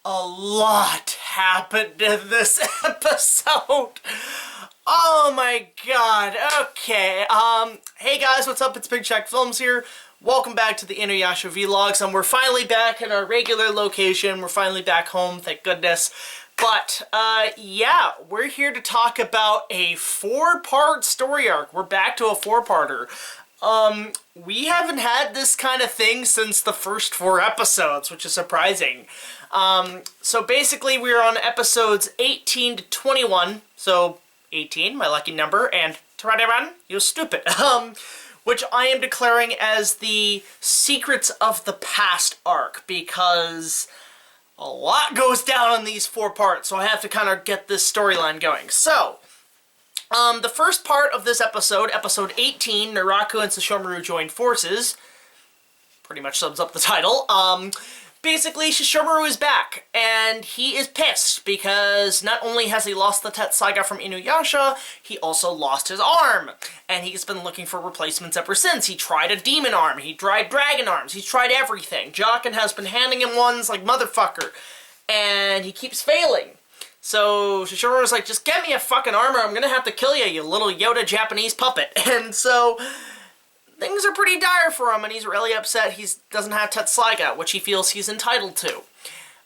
A lot happened in this episode. Oh my god. Okay. Hey guys, what's up? It's BigJackFilms here. Welcome back to the InuYasha vlogs, and we're finally back in our regular location. We're finally back home, thank goodness. But, yeah, we're here to talk about a 4-part story arc. We're back to a 4-parter. We haven't had this kind of thing since the first 4 episodes, which is surprising. So basically we're on episodes 18 to 21, so 18, my lucky number, and 21, you stupid, which I am declaring as the Secrets of the Past arc, because a lot goes down in these 4 parts, so I have to kind of get this storyline going. So, the first part of this episode, episode 18, Naraku and Sesshomaru join forces, pretty much sums up the title. Basically, Sesshomaru is back, and he is pissed because not only has he lost the Tetsaiga from InuYasha, he also lost his arm, and he's been looking for replacements ever since. He tried a demon arm, he tried dragon arms, he's tried everything. Jochen has been handing him ones like motherfucker, and he keeps failing. So Sesshomaru's like, just get me a fucking armor, I'm gonna have to kill you, you little Yoda Japanese puppet. And so things are pretty dire for him, and he's really upset he doesn't have Tetsaiga, which he feels he's entitled to.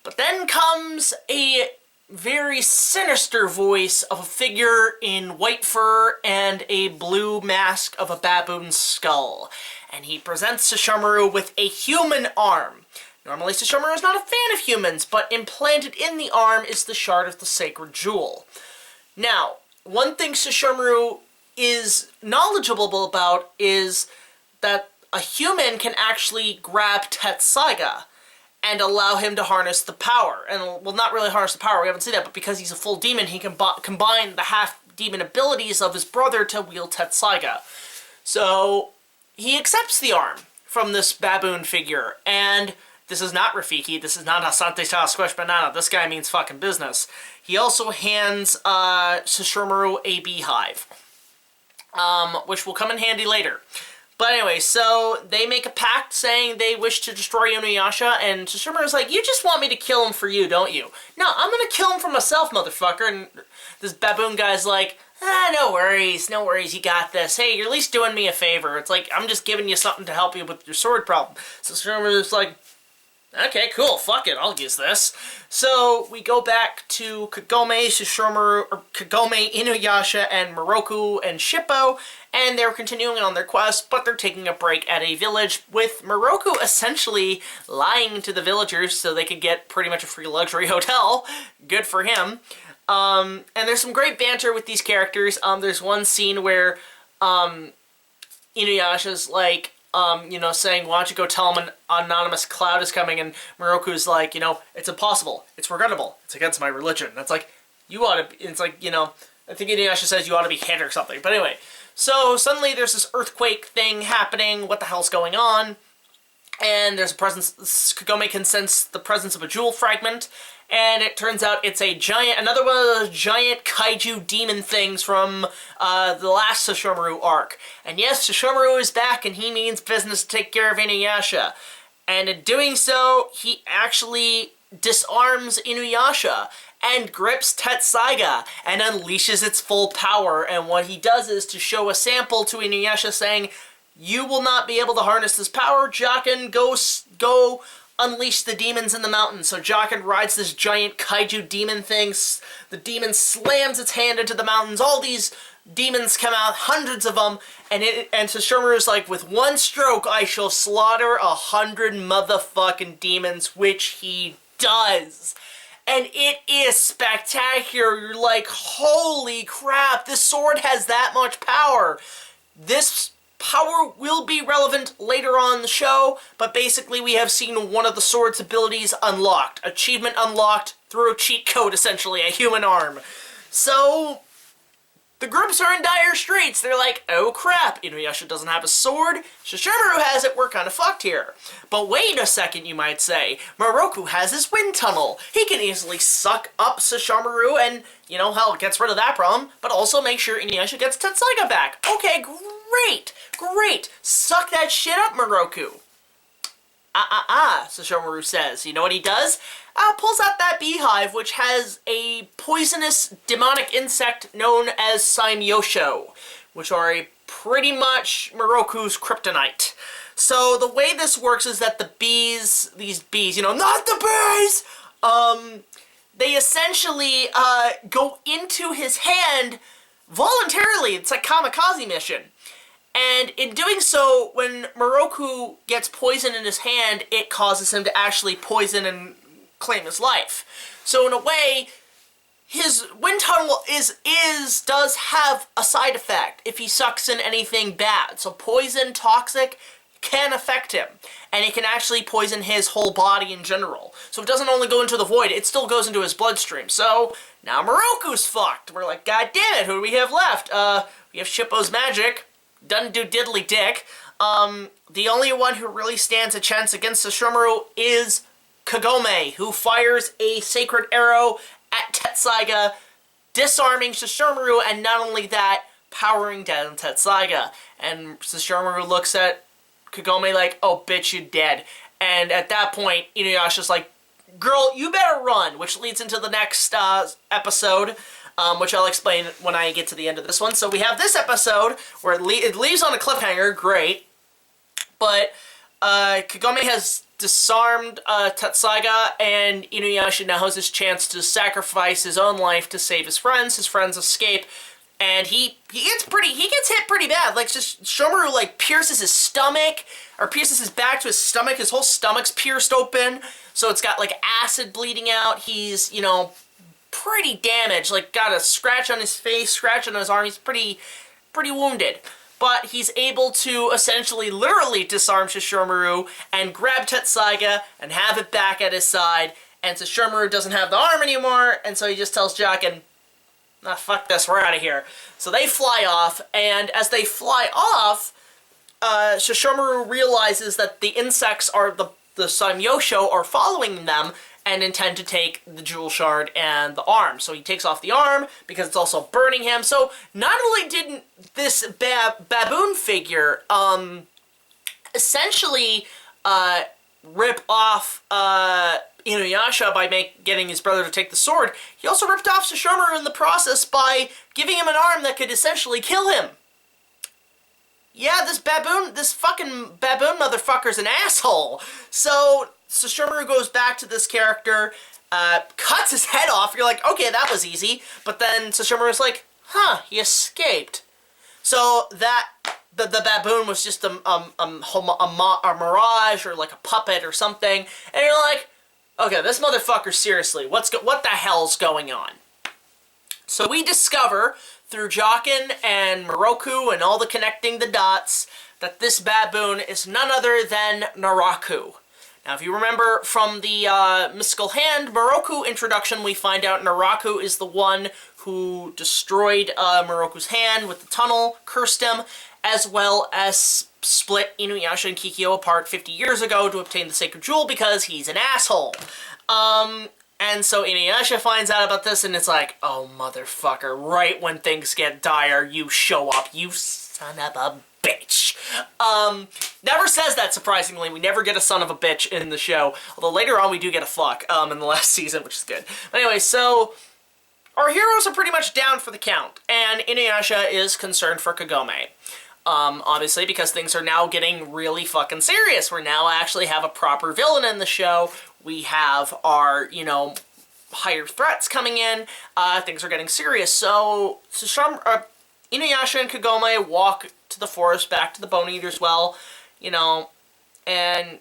But then comes a very sinister voice of a figure in white fur and a blue mask of a baboon skull. And he presents Sesshomaru with a human arm. Normally Sesshomaru is not a fan of humans, but implanted in the arm is the shard of the sacred jewel. Now, one thing Sesshomaru is knowledgeable about is that a human can actually grab Tetsaiga and allow him to harness the power. And, well, not really harness the power, we haven't seen that, but because he's a full demon, he can combine the half-demon abilities of his brother to wield Tetsaiga. So, he accepts the arm from this baboon figure, and this is not Rafiki, this is not Asante Sa Squish Banana, this guy means fucking business. He also hands Sesshomaru a beehive, which will come in handy later. But anyway, so they make a pact saying they wish to destroy InuYasha, and Sesshomaru's like, you just want me to kill him for you, don't you? No, I'm gonna kill him for myself, motherfucker. And this baboon guy's like, no worries, you got this. Hey, you're at least doing me a favor. It's like, I'm just giving you something to help you with your sword problem. So Sesshomaru's like, okay, cool, fuck it, I'll use this. So, we go back to Kagome, Sesshomaru, or Kagome, InuYasha, and Moroku, and Shippo, and they're continuing on their quest, but they're taking a break at a village, with Moroku essentially lying to the villagers so they could get pretty much a free luxury hotel. Good for him. And there's some great banter with these characters. There's one scene where, InuYasha's like, you know, saying, why don't you go tell him an anonymous cloud is coming, and Moroku's like, you know, it's impossible, it's regrettable, it's against my religion. And it's like, you ought to, it's like, you know, I think InuYasha says you ought to be hit or something. But anyway, so suddenly there's this earthquake thing happening, what the hell's going on? And there's a presence, Kagome can sense the presence of a jewel fragment, and it turns out it's a giant, another one of those giant kaiju demon things from the last Sesshomaru arc. And yes, Sesshomaru is back, and he means business to take care of InuYasha. And in doing so, he actually disarms InuYasha and grips Tetsaiga and unleashes its full power. And what he does is to show a sample to InuYasha saying, you will not be able to harness this power, Jochen, go unleash the demons in the mountain. So Jochen rides this giant kaiju demon thing, the demon slams its hand into the mountains, all these demons come out, hundreds of them, and Sesshomaru's like, with one stroke I shall slaughter 100 motherfucking demons, which he does. And it is spectacular. You're like, holy crap, this sword has that much power. This power will be relevant later on in the show, but basically we have seen one of the sword's abilities unlocked. Achievement unlocked through a cheat code, essentially, a human arm. So, the groups are in dire straits. They're like, oh crap, InuYasha doesn't have a sword, Sesshomaru has it, we're kind of fucked here. But wait a second, you might say, Moroku has his wind tunnel. He can easily suck up Sesshomaru and, you know, hell, gets rid of that problem, but also make sure InuYasha gets Tetsaiga back. Okay, great, suck that shit up, Moroku. Sesshomaru says. You know what he does? Pulls out that beehive, which has a poisonous demonic insect known as Saimyosho, which are a pretty much Moroku's kryptonite. So the way this works is that the bees, these bees, you know, not the bees, they essentially go into his hand voluntarily. It's like kamikaze mission. And in doing so, when Moroku gets poison in his hand, it causes him to actually poison and claim his life. So in a way, his wind tunnel does have a side effect if he sucks in anything bad. So poison, toxic, can affect him. And it can actually poison his whole body in general. So it doesn't only go into the void, it still goes into his bloodstream. So now Moroku's fucked. We're like, God damn it, who do we have left? We have Shippo's magic. Doesn't do diddly dick. The only one who really stands a chance against Sesshomaru is Kagome, who fires a sacred arrow at Tetsaiga, disarming Sesshomaru, and not only that, powering down Tetsaiga. And Sesshomaru looks at Kagome like, oh bitch, you dead. And at that point, InuYasha's like, girl, you better run, which leads into the next episode, which I'll explain when I get to the end of this one. So we have this episode where it leaves on a cliffhanger, great, but Kagome has disarmed Tetsaiga, and InuYasha now has his chance to sacrifice his own life to save his friends. His friends escape, and he gets hit pretty bad. Like, just Shomaru, like, pierces his stomach, or pierces his back to his stomach. His whole stomach's pierced open, so it's got, like, acid bleeding out. He's, you know, pretty damaged, like, got a scratch on his face, scratch on his arm. He's pretty wounded. But he's able to essentially, literally disarm Sesshomaru and grab Tetsaiga and have it back at his side. And Sesshomaru doesn't have the arm anymore, and so he just tells Jaken, ah, fuck this, we're out of here. So they fly off, and as they fly off, Sesshomaru realizes that the insects are the Saimyosho are following them and intend to take the jewel shard and the arm. So he takes off the arm because it's also burning him. So not only didn't this baboon figure essentially rip off InuYasha by getting his brother to take the sword, he also ripped off Sesshomaru in the process by giving him an arm that could essentially kill him. Yeah, this fucking baboon motherfucker's an asshole. So Sesshomaru goes back to this character, cuts his head off. You're like, okay, that was easy. But then Sesshomaru's like, huh, he escaped. So that the baboon was just a mirage or like a puppet or something. And you're like, okay, this motherfucker, seriously, what the hell's going on? So we discover through Jaken and Moroku and all the connecting the dots that this baboon is none other than Naraku. Now, if you remember from the Mystical Hand Moroku introduction, we find out Naraku is the one who destroyed Moroku's hand with the tunnel, cursed him, as well as split InuYasha and Kikyo apart 50 years ago to obtain the Sacred Jewel because he's an asshole. And so InuYasha finds out about this, and it's like, oh, motherfucker, right when things get dire, you show up, you son of a bitch. Never says that, surprisingly. We never get a son of a bitch in the show, although later on we do get a fuck, in the last season, which is good. But anyway, so our heroes are pretty much down for the count, and InuYasha is concerned for Kagome. Obviously, because things are now getting really fucking serious. We now actually have a proper villain in the show. We have our, you know, higher threats coming in. Things are getting serious. So InuYasha and Kagome walk to the forest, back to the Bone Eater's Well, you know, and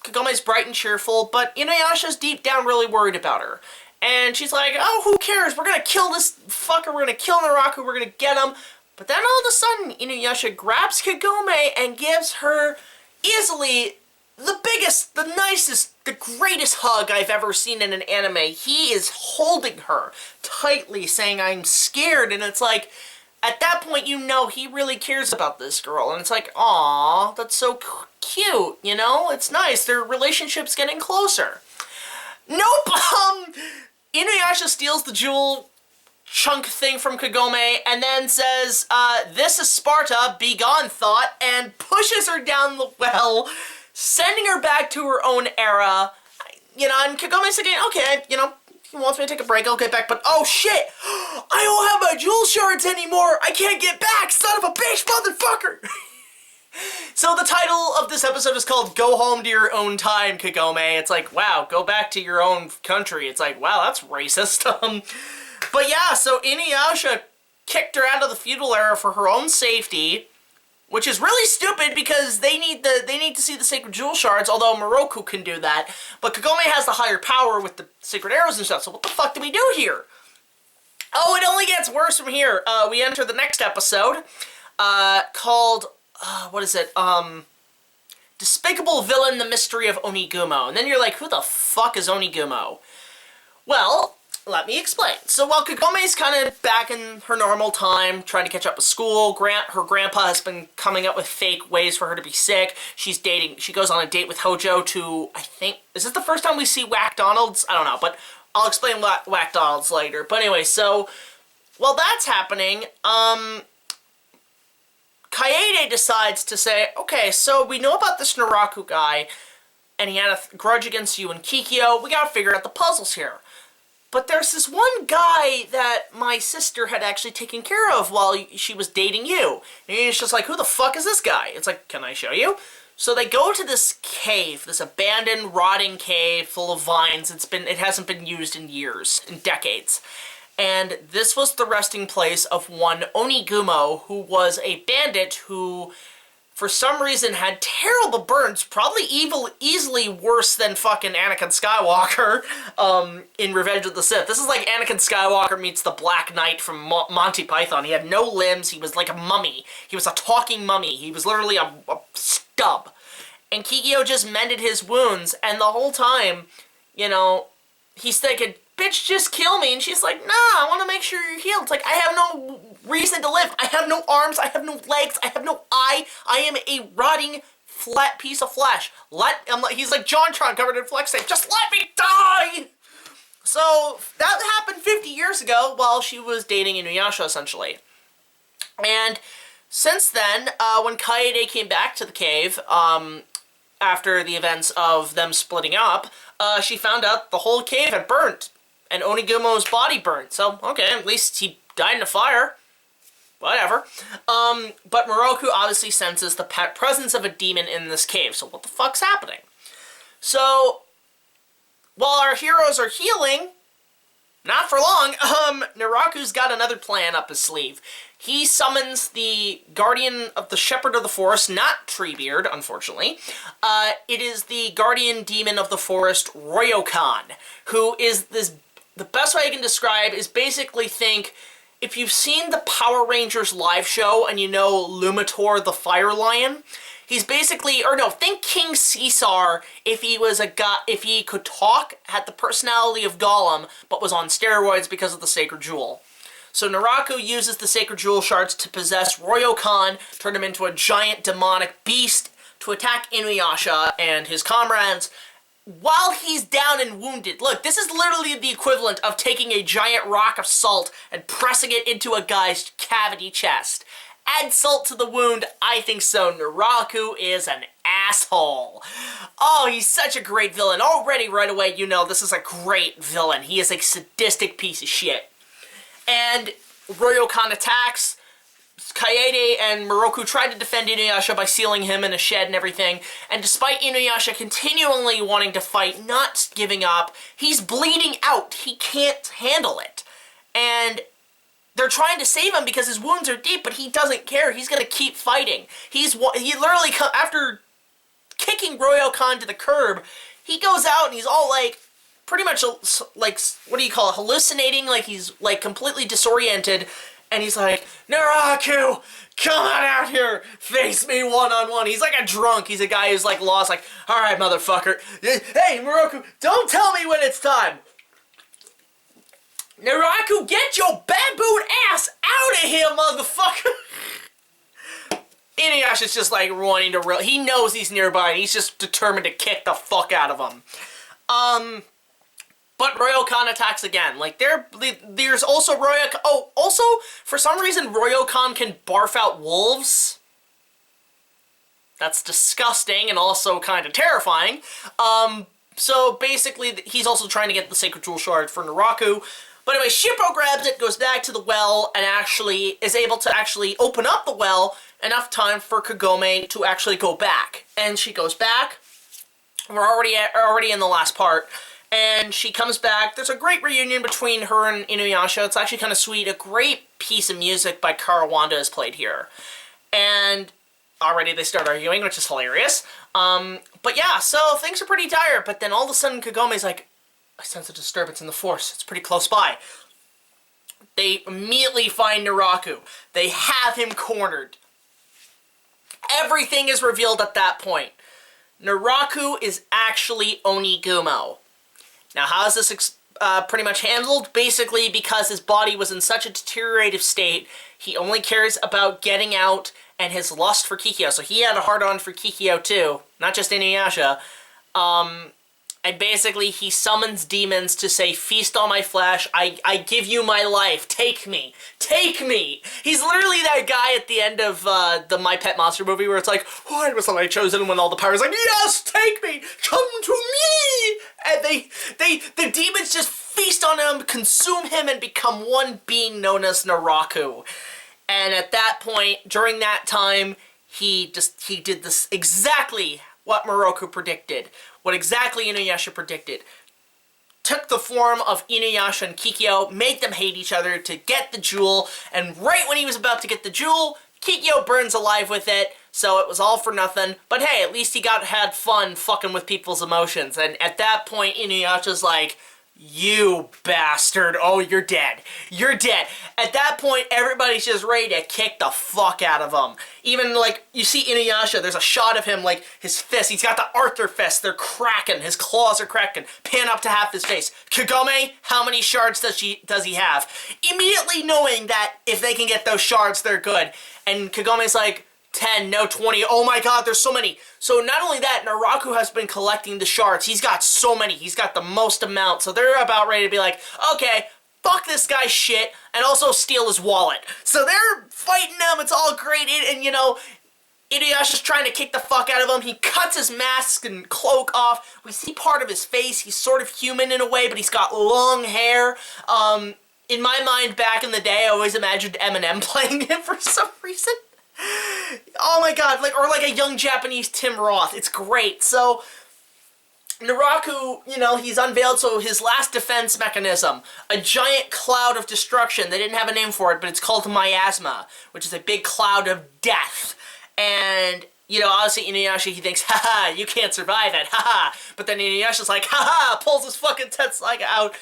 Kagome's bright and cheerful, but InuYasha's deep down really worried about her. And she's like, oh, who cares? We're gonna kill this fucker. We're gonna kill Naraku. We're gonna get him. But then all of a sudden, InuYasha grabs Kagome and gives her easily the biggest, the nicest, the greatest hug I've ever seen in an anime. He is holding her tightly, saying, I'm scared. And it's like, at that point, you know he really cares about this girl. And it's like, aw, that's so cute, you know? It's nice. Their relationship's getting closer. Nope! InuYasha steals the jewel chunk thing from Kagome and then says, this is Sparta, be gone, thought, and pushes her down the well, sending her back to her own era. You know, and Kagome's thinking, okay, you know, he wants me to take a break, I'll get back, but oh shit! I don't have my jewel shards anymore! I can't get back, son of a bitch, motherfucker! So the title of this episode is called Go Home to Your Own Time, Kagome. It's like, wow, go back to your own country. It's like, wow, that's racist. But yeah, so InuYasha kicked her out of the feudal era for her own safety, which is really stupid because they need to see the sacred jewel shards, although Moroku can do that. But Kagome has the higher power with the sacred arrows and stuff, so what the fuck do we do here? Oh, it only gets worse from here. We enter the next episode, called, what is it? Despicable Villain, The Mystery of Onigumo. And then you're like, who the fuck is Onigumo? Well, let me explain. So while Kagome's kind of back in her normal time, trying to catch up with school, her grandpa has been coming up with fake ways for her to be sick. She goes on a date with Hojo to, I think, is this the first time we see Whack Donald's? I don't know, but I'll explain Whack Donald's later. But anyway, so while that's happening, Kaede decides to say, okay, so we know about this Naraku guy, and he had a grudge against you and Kikyo. We gotta figure out the puzzles here. But there's this one guy that my sister had actually taken care of while she was dating you. And he's just like, who the fuck is this guy? It's like, can I show you? So they go to this cave, this abandoned, rotting cave full of vines. It hasn't been used in years, in decades. And this was the resting place of one Onigumo, who was a bandit who, for some reason, had terrible burns, probably easily worse than fucking Anakin Skywalker in Revenge of the Sith. This is like Anakin Skywalker meets the Black Knight from Monty Python. He had no limbs, he was like a mummy. He was a talking mummy. He was literally a stub. And Kikyo just mended his wounds, and the whole time, you know, he's thinking, bitch, just kill me. And she's like, nah, I want to make sure you're healed. It's like, I have no reason to live. I have no arms. I have no legs. I have no eye. I am a rotting, flat piece of flesh. He's like JonTron covered in flex tape. Just let me die! So, that happened 50 years ago while she was dating InuYasha, essentially. And since then, when Kaede came back to the cave, after the events of them splitting up, she found out the whole cave had burnt. And Onigumo's body burnt. So, okay, at least he died in a fire. Whatever. But Moroku obviously senses the presence of a demon in this cave. So what the fuck's happening? So, while our heroes are healing, not for long, Naraku's got another plan up his sleeve. He summons the guardian of the Shepherd of the Forest, not Treebeard, unfortunately. It is the guardian demon of the forest, Ryokan, who is this... The best way I can describe is basically think, if you've seen the Power Rangers live show and you know Lumitor the Fire Lion, he's basically, or no, think King Caesar if he was a god, if he could talk, had the personality of Gollum, but was on steroids because of the Sacred Jewel. So Naraku uses the Sacred Jewel shards to possess Ryokan, turn him into a giant demonic beast to attack InuYasha and his comrades, while he's down and wounded. Look, this is literally the equivalent of taking a giant rock of salt and pressing it into a guy's cavity chest. Add salt to the wound, I think so. Naraku is an asshole. Oh, he's such a great villain. Already, right away, you know this is a great villain. He is a sadistic piece of shit. And Ryokan attacks. Kaede and Moroku tried to defend InuYasha by sealing him in a shed and everything, and despite InuYasha continually wanting to fight, not giving up, he's bleeding out. He can't handle it. And they're trying to save him because his wounds are deep, but he doesn't care. He gonna keep fighting. He literally, after kicking Ryokan to the curb, he goes out and he's all like, pretty much like, what do you call it, hallucinating, like he's like completely disoriented. And he's like, Naraku, come on out here, face me one-on-one. He's like a drunk. He's a guy who's like lost, like, all right, motherfucker. Hey, Moroku, don't tell me when it's time. Naraku, get your baboon ass out of here, motherfucker. InuYasha's just like wanting to, he knows he's nearby, and he's just determined to kick the fuck out of him. But Ryokan attacks again. Like, there's also Ryokan... Oh, also, for some reason, Ryokan can barf out wolves. That's disgusting and also kind of terrifying. So basically, he's also trying to get the Sacred Jewel Shard for Naraku. But anyway, Shippo grabs it, goes back to the well, and actually is able to actually open up the well enough time for Kagome to actually go back. And she goes back. We're already in the last part. And she comes back. There's a great reunion between her and InuYasha. It's actually kind of sweet. A great piece of music by Karawanda is played here. And already they start arguing, which is hilarious. But yeah, so things are pretty dire. But then all of a sudden Kagome's like, I sense a disturbance in the Force. It's pretty close by. They immediately find Naraku. They have him cornered. Everything is revealed at that point. Naraku is actually Onigumo. Now, how is this pretty much handled? Basically, because his body was in such a deteriorative state, he only cares about getting out and his lust for Kikyo. So he had a hard-on for Kikyo too, not just InuYasha. And basically, he summons demons to say, feast on my flesh, I give you my life, take me, take me! He's literally that guy at the end of the My Pet Monster movie where it's like, why was I chosen when all the powers like, yes, take me, come to me! And the demons just feast on him, consume him, and become one being known as Naraku. And at that point, during that time, he did this exactly what Moroku predicted. What exactly InuYasha predicted. Took the form of InuYasha and Kikyo, made them hate each other to get the jewel, and right when he was about to get the jewel, Kikyo burns alive with it, so it was all for nothing. But hey, at least he had fun fucking with people's emotions, and at that point, InuYasha's like, you bastard, oh, you're dead. You're dead. At that point, everybody's just ready to kick the fuck out of him. Even, like, you see InuYasha, there's a shot of him, like, his fist, he's got the Arthur fist, they're cracking, his claws are cracking, pan up to half his face. Kagome, how many shards does he have? Immediately knowing that if they can get those shards, they're good. And Kagome's like, 10, no 20, oh my god, there's so many. So not only that, Naraku has been collecting the shards. He's got so many. He's got the most amount. So they're about ready to be like, okay, fuck this guy's shit, and also steal his wallet. So they're fighting him. It's all great. And you know, InuYasha's trying to kick the fuck out of him. He cuts his mask and cloak off. We see part of his face. He's sort of human in a way, but he's got long hair. In my mind, back in the day, I always imagined Eminem playing him for some reason. Oh my god, or like a young Japanese Tim Roth. It's great. So, Naraku, you know, he's unveiled, so his last defense mechanism, a giant cloud of destruction. They didn't have a name for it, but it's called miasma, which is a big cloud of death. And, you know, obviously InuYasha, he thinks, haha, you can't survive it, haha. But then InuYasha's like, haha, pulls his fucking Tetsuya out,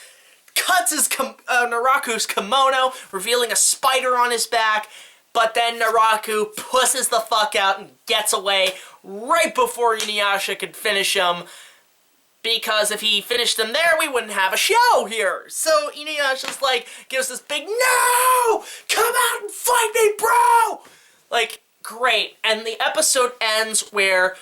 cuts his Naraku's kimono, revealing a spider on his back. But then Naraku pusses the fuck out and gets away right before InuYasha could finish him. Because if he finished him there, we wouldn't have a show here. So InuYasha's like, gives this big, no! Come out and fight me, bro! Like, great. And the episode ends where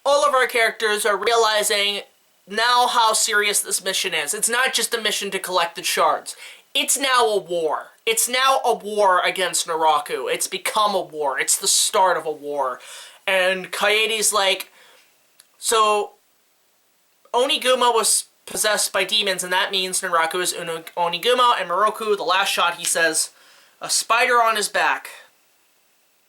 all of our characters are realizing now how serious this mission is. It's not just a mission to collect the shards. It's now a war. It's now a war against Naraku. It's become a war. It's the start of a war. And Kaede's like, so Onigumo was possessed by demons, and that means Naraku is Onigumo, and Moroku, the last shot, he says, a spider on his back.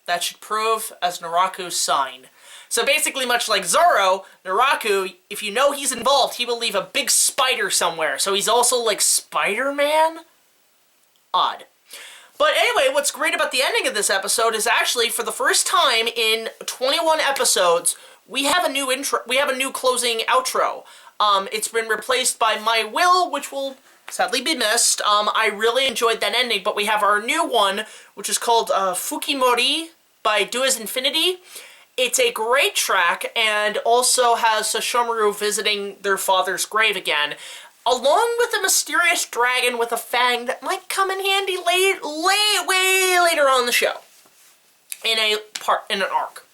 That should prove as Naraku's sign. So basically, much like Zoro, Naraku, if you know he's involved, he will leave a big spider somewhere. So he's also like Spider-Man? Odd. But anyway, what's great about the ending of this episode is actually, for the first time in 21 episodes, we have a new intro. We have a new closing outro. It's been replaced by My Will, which will sadly be missed. I really enjoyed that ending, but we have our new one, which is called Fukimori by Do As Infinity. It's a great track, and also has Sashomaru visiting their father's grave again, along with a mysterious dragon with a fang that might come in handy way later on in the show, in an arc.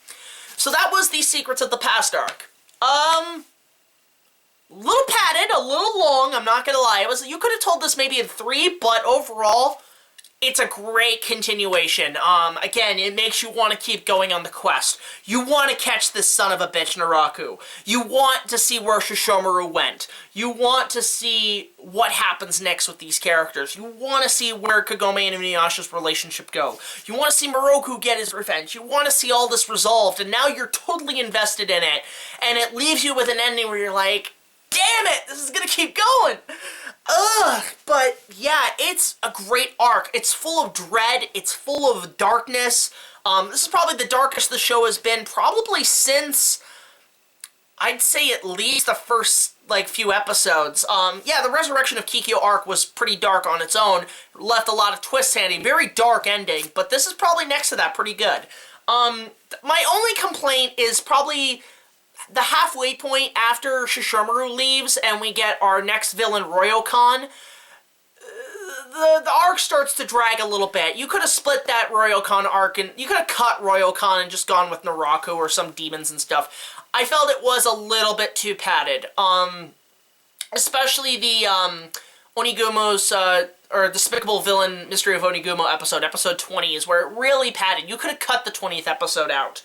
So that was the Secrets of the Past arc. A little padded, a little long, I'm not gonna lie. You could have told this maybe in 3, but overall, it's a great continuation. Again, it makes you want to keep going on the quest. You want to catch this son of a bitch, Naraku. You want to see where Shishomaru went. You want to see what happens next with these characters. You want to see where Kagome and InuYasha's relationship go. You want to see Moroku get his revenge. You want to see all this resolved, and now you're totally invested in it, and it leaves you with an ending where you're like, damn it, this is gonna keep going! Ugh, but yeah, it's a great arc. It's full of dread, it's full of darkness. This is probably the darkest the show has been, probably since, I'd say at least the first, like, few episodes. Yeah, the Resurrection of Kikyo arc was pretty dark on its own, left a lot of twists handy, very dark ending, but this is probably next to that pretty good. My only complaint is probably the halfway point after Shishomaru leaves and we get our next villain, Ryokan. The arc starts to drag a little bit. You could have split that Ryokan arc and you could have cut Ryokan and just gone with Naraku or some demons and stuff. I felt it was a little bit too padded. Especially the Onigumo's or Despicable Villain Mystery of Onigumo episode 20 is where it really padded. You could have cut the 20th episode out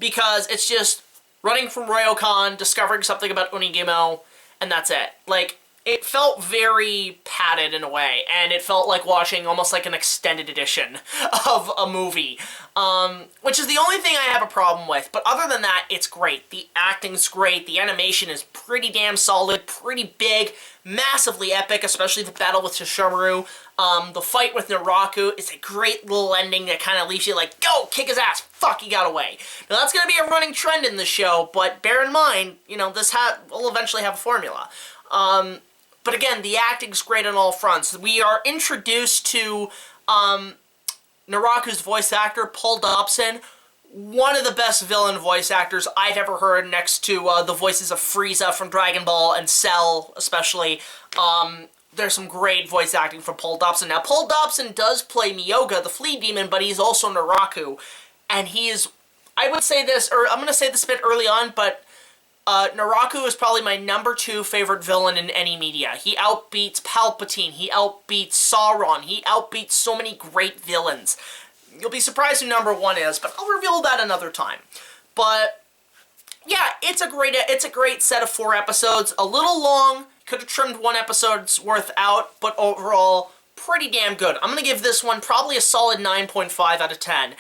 because it's just running from Ryokan, discovering something about Onigumo, and that's it. Like, it felt very padded in a way, and it felt like watching almost like an extended edition of a movie, which is the only thing I have a problem with. But other than that, it's great. The acting's great, the animation is pretty damn solid, pretty big, massively epic, especially the battle with Shishomaru. The fight with Naraku is a great little ending that kind of leaves you like, go, kick his ass, fuck, he got away. Now that's going to be a running trend in the show, but bear in mind, you know, this will eventually have a formula. But again, the acting's great on all fronts. We are introduced to Naraku's voice actor, Paul Dobson, one of the best villain voice actors I've ever heard, next to the voices of Frieza from Dragon Ball and Cell, especially. There's some great voice acting from Paul Dobson. Now, Paul Dobson does play Miyoga, the flea demon, but he's also Naraku. And he is, I would say this, or I'm going to say this a bit early on, but Naraku is probably my #2 favorite villain in any media. He outbeats Palpatine, he outbeats Sauron, he outbeats so many great villains. You'll be surprised who #1 is, but I'll reveal that another time. But yeah, it's a great set of 4 episodes. A little long, could have trimmed 1 episode's worth out, but overall, pretty damn good. I'm going to give this one probably a solid 9.5 out of 10.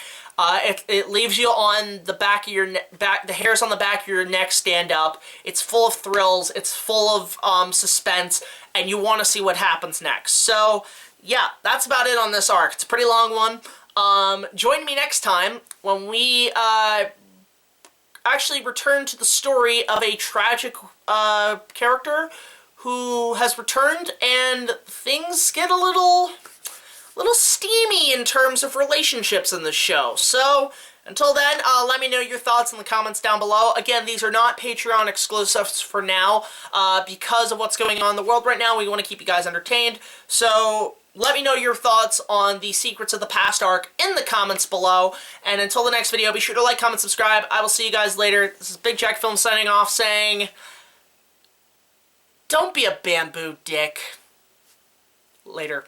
It leaves you on the back of your the hairs on the back of your neck stand up. It's full of thrills, it's full of suspense, and you want to see what happens next. So, yeah, that's about it on this arc. It's a pretty long one. Join me next time when we actually return to the story of a tragic character who has returned, and things get a little steamy in terms of relationships in this show. So, until then, let me know your thoughts in the comments down below. Again, these are not Patreon exclusives for now. Because of what's going on in the world right now, we want to keep you guys entertained. So, let me know your thoughts on the Secrets of the Past arc in the comments below. And until the next video, be sure to like, comment, subscribe. I will see you guys later. This is BigJackFilms signing off saying, don't be a bamboo dick. Later.